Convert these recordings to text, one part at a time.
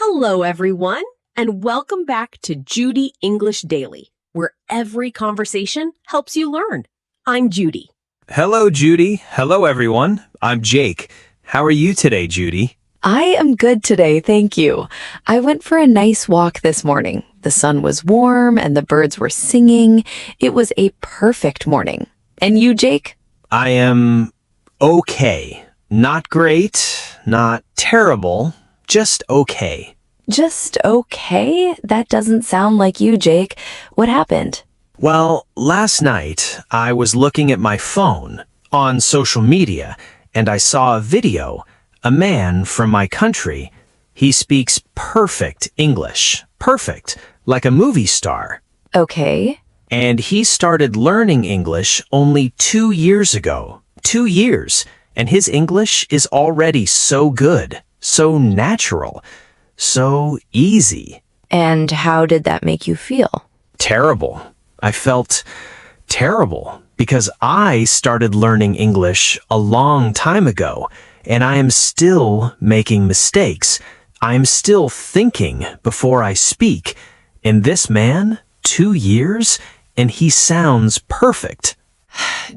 Hello, everyone, and welcome back to Judy English Daily, where every conversation helps you learn. I'm Judy. Hello, Judy. Hello, everyone. I'm Jake. How are you today, Judy? I am good today, thank you. I went for a nice walk this morning. The sun was warm and the birds were singing. It was a perfect morning. And you, Jake? I am okay. Not great, not terrible, just okay. Just okay? That doesn't sound like you, Jake. What happened? Well, last night I was looking at my phone on social media and I saw a video. A man from my country. He speaks perfect English. Perfect, like a movie star. Okay. And he started learning English only 2 years ago. 2 years. And his English is already so good, so natural, so easy. And how did that make you feel? Terrible. I felt terrible because I started learning English a long time ago, and I am still making mistakes. I'm still thinking before I speak. And this man, 2 years, and he sounds perfect.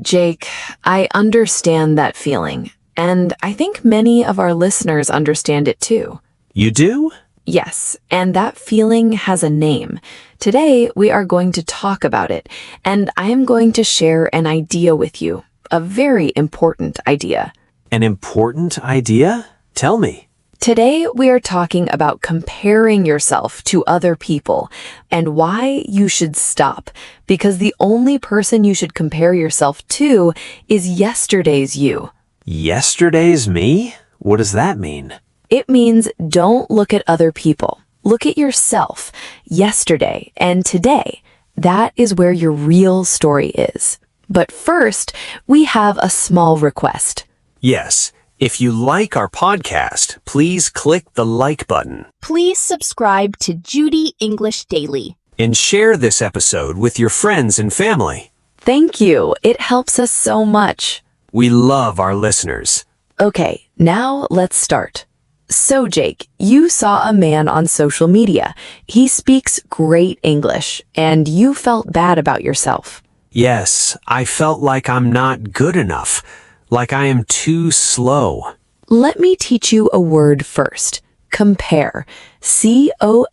Jake, I understand that feeling, and I think many of our listeners understand it too. You do? Yes, and that feeling has a name. Today, we are going to talk about it, and I am going to share an idea with you, a very important idea. An important idea? Tell me. Today, we are talking about comparing yourself to other people and why you should stop, because the only person you should compare yourself to is yesterday's you. Yesterday's me? What does that mean? It means don't look at other people. Look at yourself, yesterday and today. That is where your real story is. But first, we have a small request. Yes. If you like our podcast, please click the like button. Please subscribe to Judy English Daily. And share this episode with your friends and family. Thank you. It helps us so much. We love our listeners. Okay, now let's start. So, Jake, you saw a man on social media. He speaks great English, and you felt bad about yourself. Yes, I felt like I'm not good enough, like I am too slow. Let me teach you a word first. Compare. C-O-M-P-A-R-E.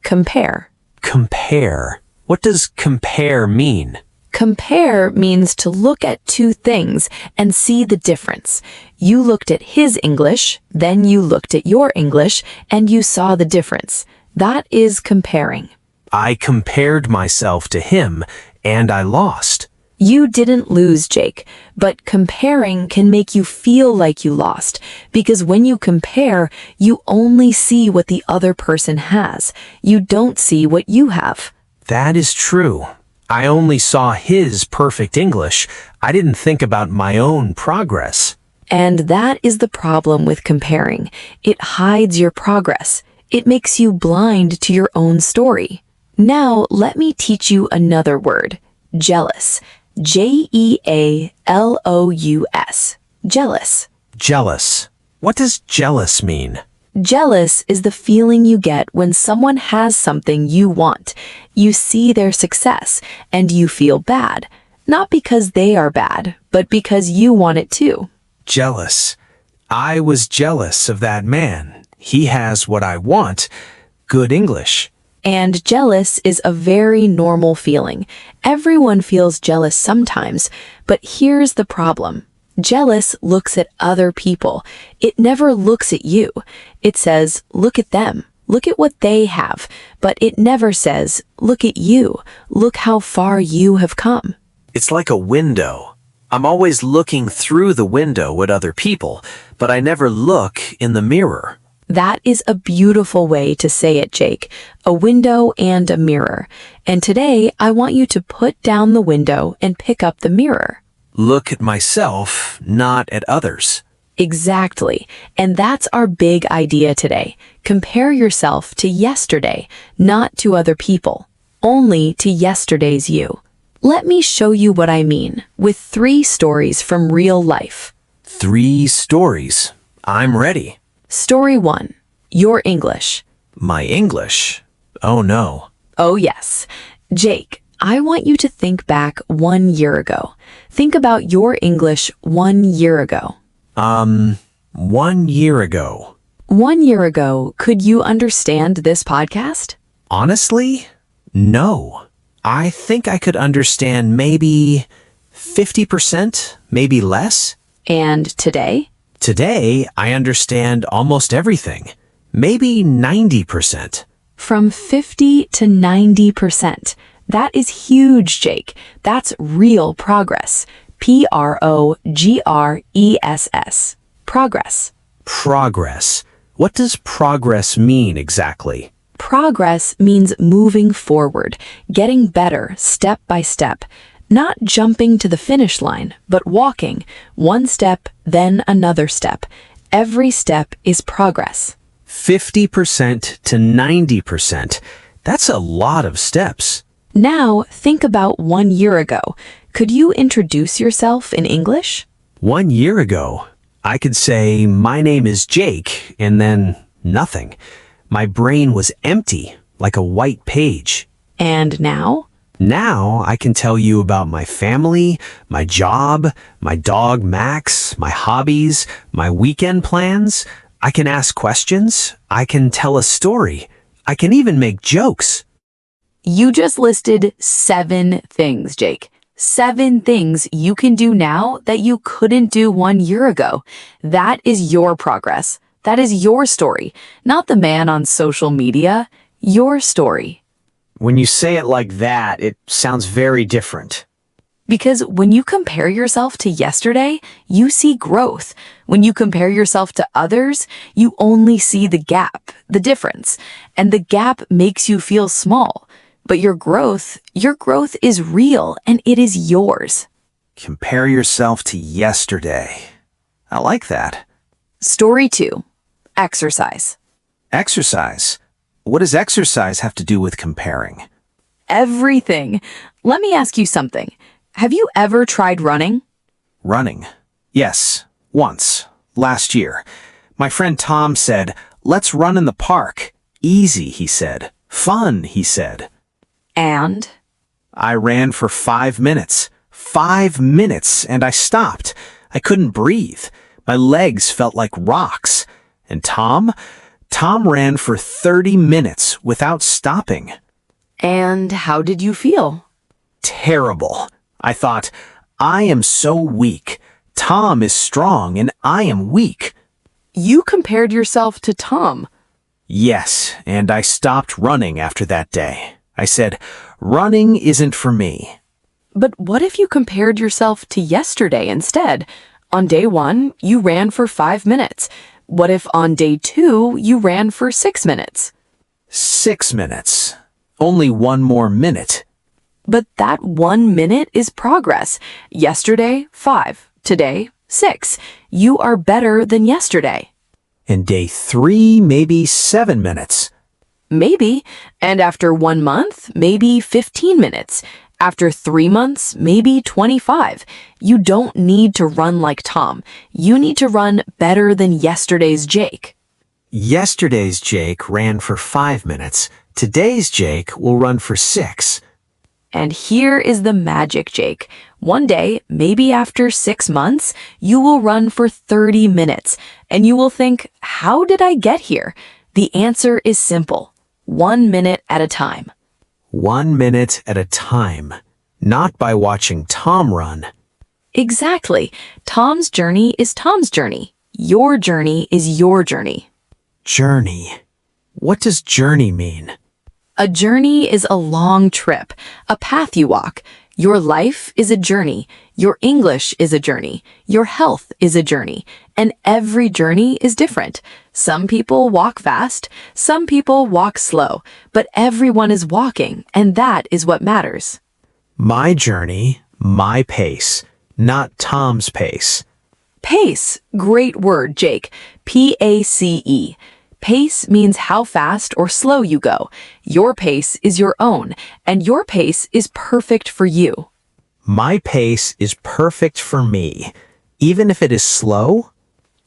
Compare. Compare. What does compare mean? Compare means to look at two things and see the difference. You looked at his English, then you looked at your English, and you saw the difference. That is comparing. I compared myself to him, and I lost. You didn't lose, Jake, but comparing can make you feel like you lost, because when you compare, you only see what the other person has. You don't see what you have. That is true. I only saw his perfect English. I didn't think about my own progress. And that is the problem with comparing. It hides your progress. It makes you blind to your own story. Now, let me teach you another word. Jealous. J-E-A-L-O-U-S. Jealous. Jealous. What does jealous mean? Jealous is the feeling you get when someone has something you want. You see their success, and you feel bad. Not because they are bad, but because you want it too. Jealous. I was jealous of that man. He has what I want. Good English. And jealous is a very normal feeling. Everyone feels jealous sometimes, but here's the problem. Jealous looks at other people. It never looks at you. It says, look at them. Look at what they have. But it never says, look at you. Look how far you have come. It's like a window. I'm always looking through the window at other people, but I never look in the mirror. That is a beautiful way to say it, Jake. A window and a mirror. And today, I want you to put down the window and pick up the mirror. Look at myself, not at others. Exactly. And that's our big idea today. Compare yourself to yesterday, not to other people. Only to yesterday's you. Let me show you what I mean with 3 stories from real life. 3 stories. I'm ready. Story 1. Your English. My English? Oh no. Oh, yes. Jake, I want you to think back 1 year ago. Think about your English 1 year ago. 1 year ago. 1 year ago, could you understand this podcast? Honestly, no. I think I could understand maybe 50%, maybe less. And today? Today, I understand almost everything. Maybe 90%. From 50 to 90%. That is huge, Jake. That's real progress. Progress. Progress. Progress. What does progress mean exactly? Progress means moving forward, getting better step by step. Not jumping to the finish line, but walking, one step, then another step. Every step is progress. 50% to 90%. That's a lot of steps. Now, think about 1 year ago. Could you introduce yourself in English? 1 year ago, I could say, my name is Jake, and then nothing. My brain was empty, like a white page. And now? Now I can tell you about my family, my job, my dog Max, my hobbies, my weekend plans. I can ask questions. I can tell a story. I can even make jokes. You just listed 7 things, Jake. 7 things you can do now that you couldn't do 1 year ago. That is your progress. That is your story, not the man on social media. Your story. When you say it like that, it sounds very different. Because when you compare yourself to yesterday, you see growth. When you compare yourself to others, you only see the gap, the difference. And the gap makes you feel small. But your growth is real and it is yours. Compare yourself to yesterday. I like that. Story 2. Exercise. Exercise. What does exercise have to do with comparing? Everything. Let me ask you something. Have you ever tried running? Running. Yes, once, last year. My friend Tom said, "Let's run in the park." Easy, he said. Fun, he said. And? I ran for 5 minutes. 5 minutes, and I stopped. I couldn't breathe. My legs felt like rocks. And Tom ran for 30 minutes without stopping. And how did you feel? Terrible. I thought, I am so weak. Tom is strong and I am weak. You compared yourself to Tom. Yes, and I stopped running after that day. I said, running isn't for me. But what if you compared yourself to yesterday instead? On day 1, you ran for 5 minutes. What if on day 2, you ran for 6 minutes? 6 minutes. Only one more minute. But that 1 minute is progress. Yesterday, 5. Today, 6. You are better than yesterday. And day 3, maybe 7 minutes. Maybe. And after 1 month, maybe 15 minutes. After 3 months, maybe 25. You don't need to run like Tom. You need to run better than yesterday's Jake. Yesterday's Jake ran for 5 minutes. Today's Jake will run for 6. And here is the magic, Jake. One day, maybe after 6 months, you will run for 30 minutes. And you will think, how did I get here? The answer is simple. 1 minute at a time. 1 minute at a time. Not by watching Tom run. Exactly. Tom's journey is Tom's journey. Your journey is your journey. Journey. What does journey mean? A journey is a long trip, a path you walk. Your life is a journey. Your English is a journey. Your health is a journey. And every journey is different. Some people walk fast, some people walk slow, but everyone is walking, and that is what matters. My journey, my pace, not Tom's pace. Pace. Great word, Jake. P-A-C-E. Pace means how fast or slow you go. Your pace is your own, and your pace is perfect for you. My pace is perfect for me, even if it is slow.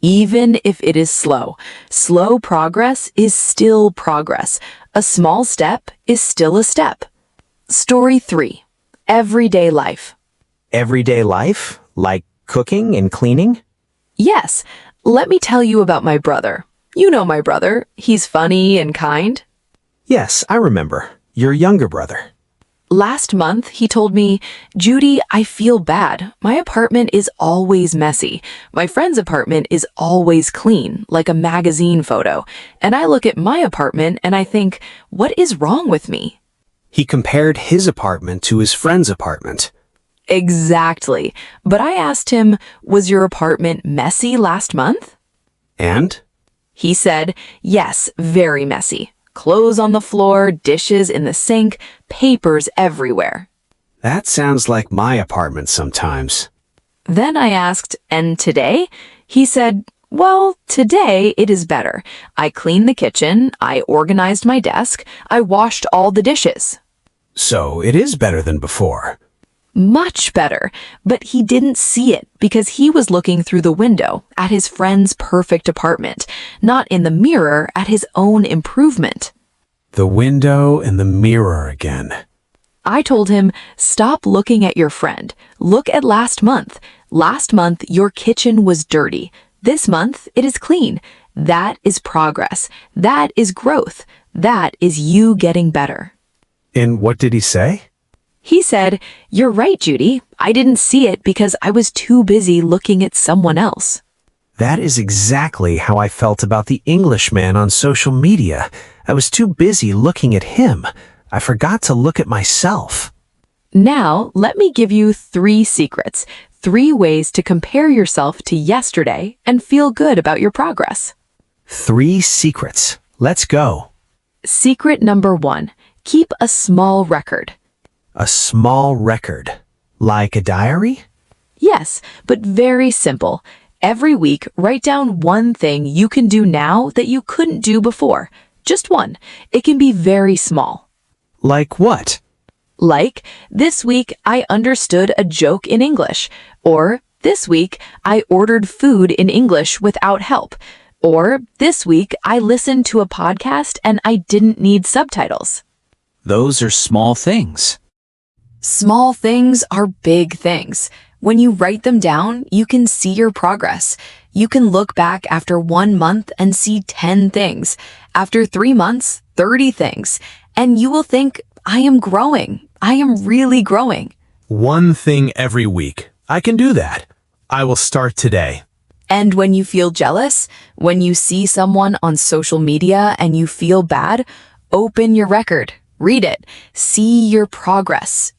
even if it is slow. Slow progress is still progress. A small step is still a step. Story 3. Everyday life. Everyday life? Like cooking and cleaning? Yes, let me tell you about my brother. You know my brother. He's funny and kind. Yes, I remember. Your younger brother. Last month, he told me, Judy, I feel bad. My apartment is always messy. My friend's apartment is always clean, like a magazine photo. And I look at my apartment and I think, what is wrong with me? He compared his apartment to his friend's apartment. Exactly. But I asked him, was your apartment messy last month? And? He said, yes, very messy. Clothes on the floor, dishes in the sink, papers everywhere. That sounds like my apartment sometimes. Then I asked, and today? He said, well, today it is better. I cleaned the kitchen, I organized my desk, I washed all the dishes. So it is better than before. Much better, but he didn't see it because he was looking through the window at his friend's perfect apartment, not in the mirror at his own improvement. The window and the mirror again. I told him, stop looking at your friend. Look at last month. Last month, your kitchen was dirty. This month, it is clean. That is progress. That is growth. That is you getting better. And what did he say? He said, you're right, Judy. I didn't see it because I was too busy looking at someone else. That is exactly how I felt about the Englishman on social media. I was too busy looking at him. I forgot to look at myself. Now, let me give you 3 secrets, 3 ways to compare yourself to yesterday and feel good about your progress. 3 secrets. Let's go. Secret number 1, keep a small record. A small record. Like a diary? Yes, but very simple. Every week, write down one thing you can do now that you couldn't do before. Just one. It can be very small. Like what? Like, this week I understood a joke in English. Or, this week I ordered food in English without help. Or, this week I listened to a podcast and I didn't need subtitles. Those are small things. Small things are big things. When you write them down, you can see your progress. You can look back after 1 month and see 10 things. After 3 months, 30 things. And you will think, I am growing. I am really growing. One thing every week. I can do that. I will start today. And when you feel jealous, when you see someone on social media and you feel bad, open your record. Read it. See your progress,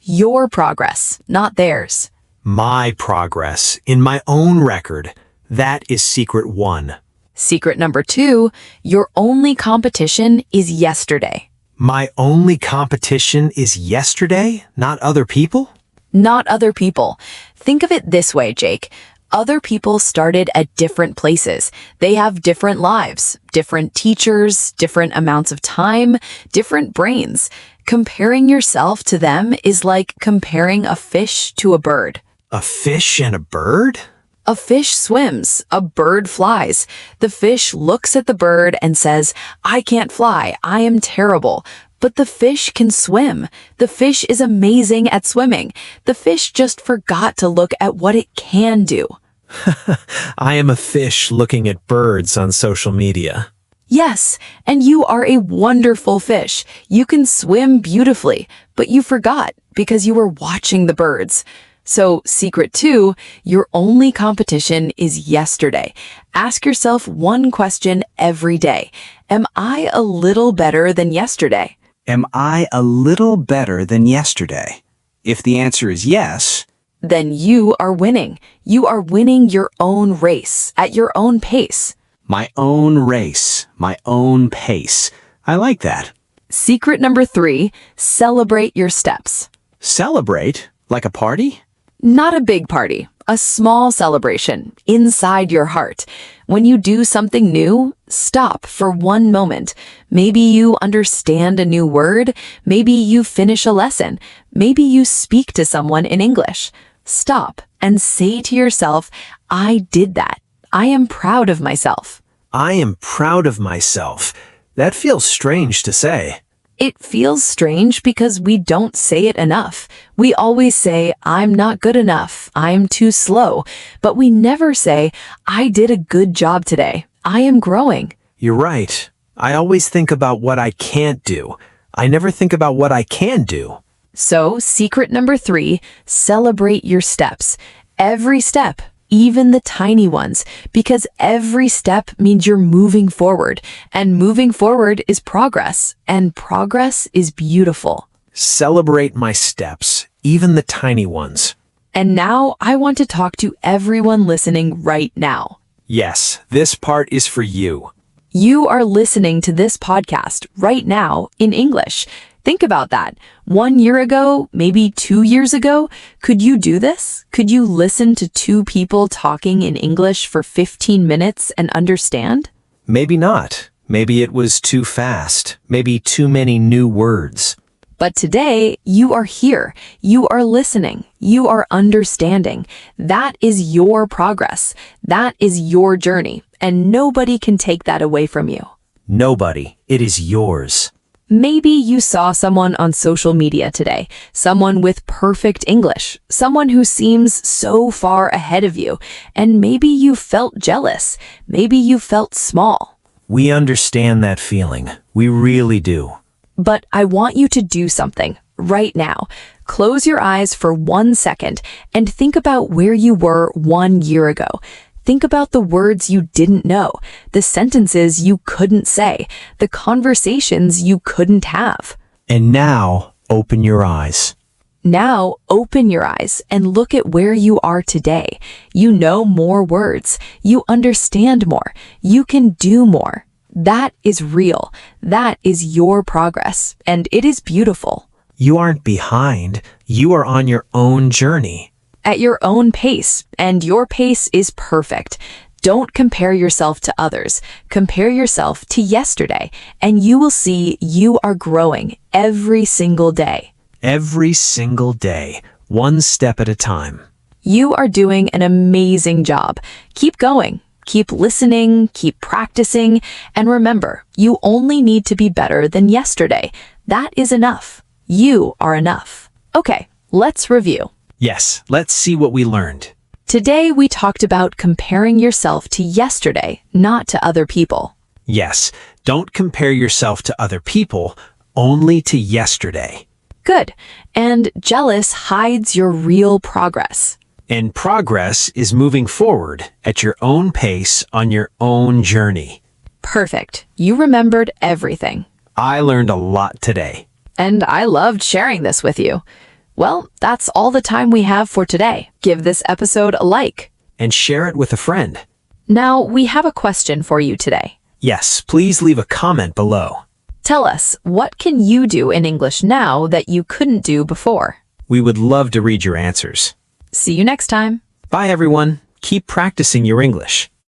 not theirs. My progress in my own record. That is secret 1. Secret number 2, your only competition is yesterday. My only competition is yesterday, not other people? Not other people. Think of it this way, Jake. Other people started at different places. They have different lives, different teachers, different amounts of time, different brains. Comparing yourself to them is like comparing a fish to a bird. A fish and a bird? A fish swims, a bird flies. The fish looks at the bird and says, I can't fly, I am terrible. But the fish can swim. The fish is amazing at swimming. The fish just forgot to look at what it can do. I am a fish looking at birds on social media. Yes, and you are a wonderful fish. You can swim beautifully, but you forgot because you were watching the birds. So, secret 2, your only competition is yesterday. Ask yourself one question every day. Am I a little better than yesterday? Am I a little better than yesterday? If the answer is yes, then you are winning. You are winning your own race at your own pace. my own race, my own pace. I like that. Secret number 3, celebrate your steps. Celebrate? Like a party? Not a big party, a small celebration inside your heart. When you do something new, stop for 1 moment. Maybe you understand a new word. Maybe you finish a lesson. Maybe you speak to someone in English. Stop and say to yourself, I did that. I am proud of myself. I am proud of myself. That feels strange to say. It feels strange because we don't say it enough. We always say, I'm not good enough, I'm too slow, but we never say, I did a good job today, I am growing. You're right. I always think about what I can't do. I never think about what I can do. So, secret number 3, celebrate your steps. Every step, even the tiny ones, because every step means you're moving forward, and moving forward is progress, and progress is beautiful. Celebrate my steps, even the tiny ones. And now I want to talk to everyone listening right now. Yes, this part is for you. You are listening to this podcast right now in English. Think about that. 1 year ago, maybe 2 years ago, could you do this? Could you listen to 2 people talking in English for 15 minutes and understand? Maybe not. Maybe it was too fast. Maybe too many new words. But today, you are here. You are listening. You are understanding. That is your progress. That is your journey. And nobody can take that away from you. Nobody. It is yours. Maybe you saw someone on social media today, someone with perfect English, someone who seems so far ahead of you, and maybe you felt jealous. Maybe you felt small. We understand that feeling. We really do. But I want you to do something right now. Close your eyes for 1 second and think about where you were 1 year ago. Think about the words you didn't know, the sentences you couldn't say, the conversations you couldn't have. And now, open your eyes. Now, open your eyes and look at where you are today. You know more words. You understand more. You can do more. That is real. That is your progress, and it is beautiful. You aren't behind. You are on your own journey. At your own pace, and your pace is perfect. Don't compare yourself to others. Compare yourself to yesterday, and you will see you are growing every single day. Every single day, one step at a time. You are doing an amazing job. Keep going. Keep listening, keep practicing, and remember, you only need to be better than yesterday. That is enough. You are enough. Okay, let's review. Yes, let's see what we learned. Today, we talked about comparing yourself to yesterday, not to other people. Yes, don't compare yourself to other people, only to yesterday. Good. And jealous hides your real progress. And progress is moving forward at your own pace on your own journey. Perfect. You remembered everything. I learned a lot today. And I loved sharing this with you. Well, that's all the time we have for today. Give this episode a like. And share it with a friend. Now, we have a question for you today. Yes, please leave a comment below. Tell us, what can you do in English now that you couldn't do before? We would love to read your answers. See you next time. Bye, everyone. Keep practicing your English.